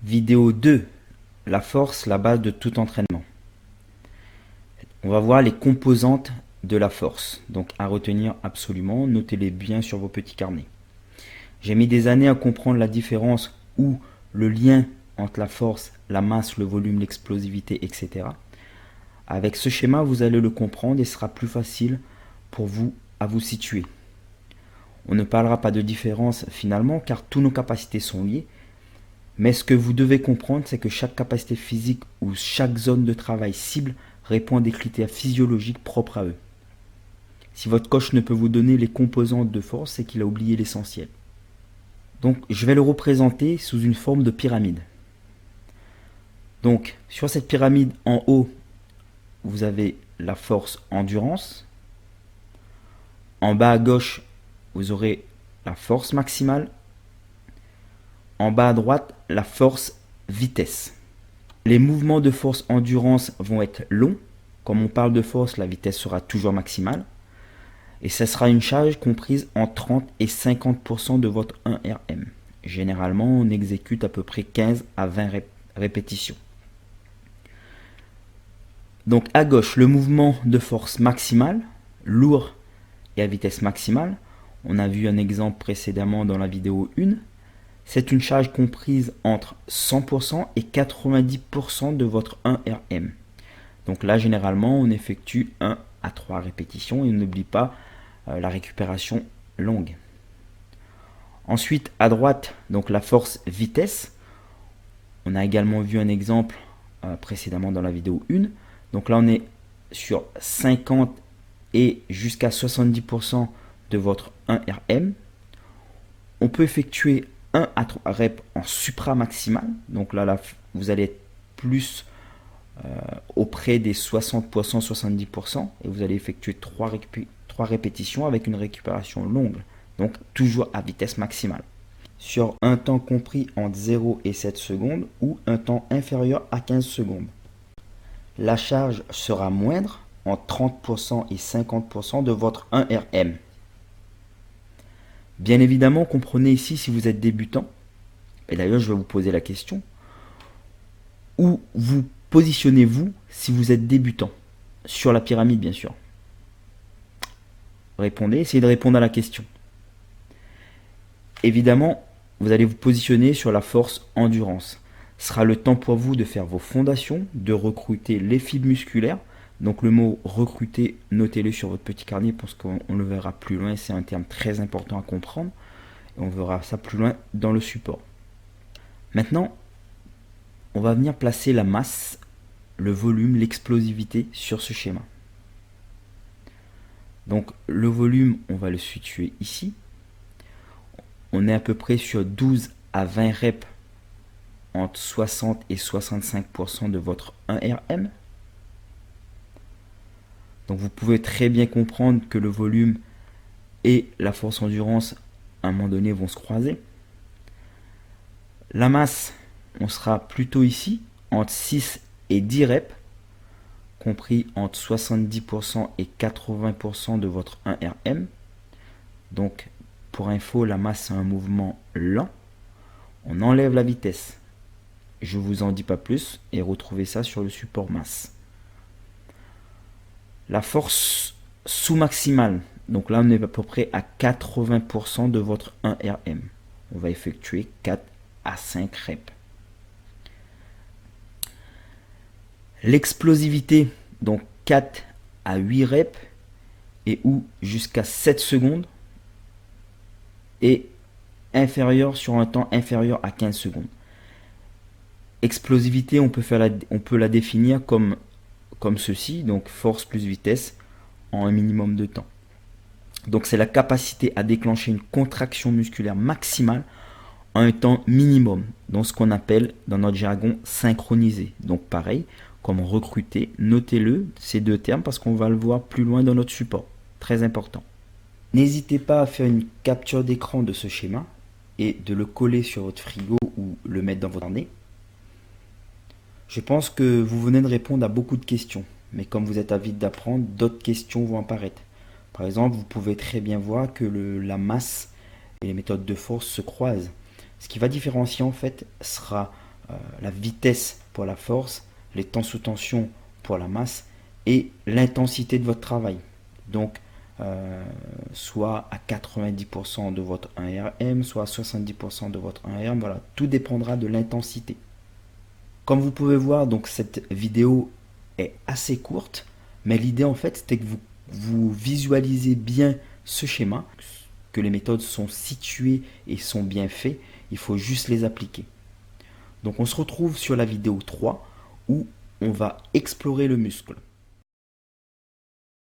Vidéo 2. La force, la base de tout entraînement. On va voir les composantes de la force. Donc à retenir absolument, notez-les bien sur vos petits carnets. J'ai mis des années à comprendre la différence ou le lien entre la force, la masse, le volume, l'explosivité, etc. Avec ce schéma, vous allez le comprendre et ce sera plus facile pour vous à vous situer. On ne parlera pas de différence finalement car toutes nos capacités sont liées. Mais ce que vous devez comprendre, c'est que chaque capacité physique ou chaque zone de travail cible répond à des critères physiologiques propres à eux. Si votre coach ne peut vous donner les composantes de force, c'est qu'il a oublié l'essentiel. Donc, je vais le représenter sous une forme de pyramide. Donc, sur cette pyramide, en haut, vous avez la force endurance. En bas à gauche, vous aurez la force maximale. En bas à droite, la force vitesse. Les mouvements de force endurance vont être longs. Comme on parle de force, la vitesse sera toujours maximale. Et ce sera une charge comprise en 30 et 50% de votre 1RM. Généralement, on exécute à peu près 15 à 20 répétitions. Donc à gauche, le mouvement de force maximale, lourd et à vitesse maximale. On a vu un exemple précédemment dans la vidéo 1. C'est une charge comprise entre 100% et 90% de votre 1RM. Donc là, généralement, on effectue 1 à 3 répétitions et on n'oublie pas la récupération longue. Ensuite, à droite, donc la force vitesse. On a également vu un exemple précédemment dans la vidéo 1. Donc là, on est sur 50 et jusqu'à 70% de votre 1RM. On peut effectuer 1 à 3 reps en supramaximal. Donc là, vous allez être plus auprès des 60%, 70%. Et vous allez effectuer 3 répétitions avec une récupération longue. Donc toujours à vitesse maximale. Sur un temps compris entre 0 et 7 secondes ou un temps inférieur à 15 secondes. La charge sera moindre entre 30% et 50% de votre 1RM. Bien évidemment, comprenez ici si vous êtes débutant, et d'ailleurs je vais vous poser la question, où vous positionnez-vous si vous êtes débutant? Sur la pyramide bien sûr. Répondez, essayez de répondre à la question. Évidemment, vous allez vous positionner sur la force endurance. Ce sera le temps pour vous de faire vos fondations, de recruter les fibres musculaires. Donc le mot recruter, notez-le sur votre petit carnet parce qu'on le verra plus loin. C'est un terme très important à comprendre. Et on verra ça plus loin dans le support. Maintenant, on va venir placer la masse, le volume, l'explosivité sur ce schéma. Donc le volume, on va le situer ici. On est à peu près sur 12 à 20 reps entre 60 et 65% de votre 1RM. Donc vous pouvez très bien comprendre que le volume et la force endurance à un moment donné vont se croiser. La masse, on sera plutôt ici entre 6 et 10 reps, compris entre 70% et 80% de votre 1RM. Donc pour info, la masse c'est un mouvement lent. On enlève la vitesse. Je vous en dis pas plus et retrouvez ça sur le support masse. La force sous-maximale, donc là on est à peu près à 80% de votre 1RM. On va effectuer 4 à 5 reps. L'explosivité, donc 4 à 8 reps et ou jusqu'à 7 secondes et inférieur sur un temps inférieur à 15 secondes. Explosivité, on peut la définir comme ceci, donc force plus vitesse en un minimum de temps. Donc c'est la capacité à déclencher une contraction musculaire maximale en un temps minimum, dans ce qu'on appelle dans notre jargon synchronisé. Donc pareil, comme recruter, notez-le, ces deux termes parce qu'on va le voir plus loin dans notre support. Très important. N'hésitez pas à faire une capture d'écran de ce schéma et de le coller sur votre frigo ou le mettre dans votre carnet. Je pense que vous venez de répondre à beaucoup de questions, mais comme vous êtes avide d'apprendre, d'autres questions vont apparaître. Par exemple, vous pouvez très bien voir que la masse et les méthodes de force se croisent. Ce qui va différencier en fait sera la vitesse pour la force, les temps sous tension pour la masse et l'intensité de votre travail. Donc, soit à 90% de votre 1RM, soit à 70% de votre 1RM. Voilà, tout dépendra de l'intensité. Comme vous pouvez voir, donc cette vidéo est assez courte, mais l'idée en fait, c'était que vous visualisez bien ce schéma, que les méthodes sont situées et sont bien faites. Il faut juste les appliquer. Donc on se retrouve sur la vidéo 3 où on va explorer le muscle.